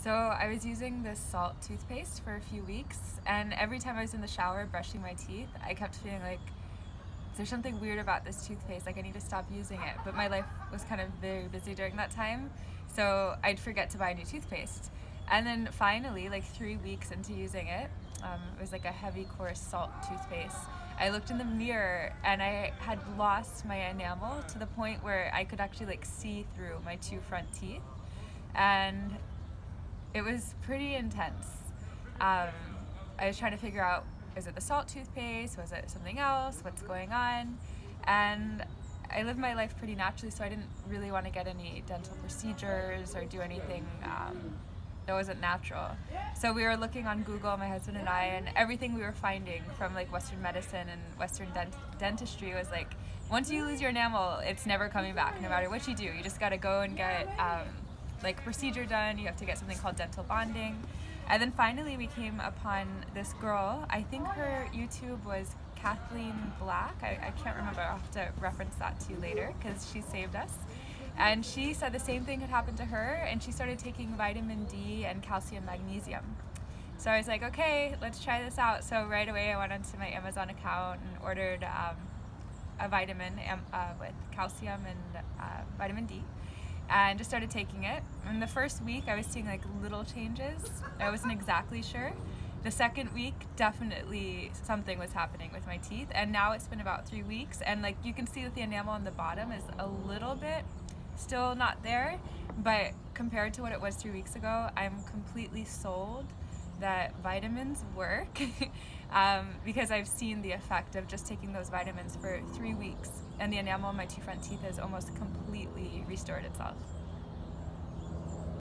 So I was using this salt toothpaste for a few weeks, and every time I was in the shower brushing my teeth, I kept feeling like there's something weird about this toothpaste, like I need to stop using it. But my life was kind of very busy during that time, so I'd forget to buy new toothpaste. And then finally, like 3 weeks into using it, it was like a heavy course salt toothpaste. I looked in the mirror and I had lost my enamel to the point where I could actually like see through my two front teeth. And it was pretty intense. Um, I was trying to figure out, is it the salt toothpaste? Was it something else? What's going on? And I lived my life pretty naturally, so I didn't really want to get any dental procedures or do anything that wasn't natural. So we were looking on Google, my husband and I, and everything we were finding from like Western medicine and Western dentistry was like, once you lose your enamel, it's never coming back, no matter what you do. You just got to go and get like a procedure done. You have to get something called dental bonding. And then finally we came upon this girl. I think her YouTube was Kathleen Black. I can't remember. I'll have to reference that to you later because she saved us. And she said the same thing had happened to her, and she started taking vitamin D and calcium magnesium. So I was like, okay, let's try this out. So right away I went onto my Amazon account and ordered a vitamin with calcium and vitamin D, and just started taking it. In the first week I was seeing like little changes. I wasn't exactly sure. The second week, definitely something was happening with my teeth, and now it's been about 3 weeks, and like you can see that the enamel on the bottom is a little bit still not there, but compared to what it was 3 weeks ago, I'm completely sold that vitamins work because I've seen the effect of just taking those vitamins for 3 weeks, and the enamel on my two front teeth has almost completely restored itself.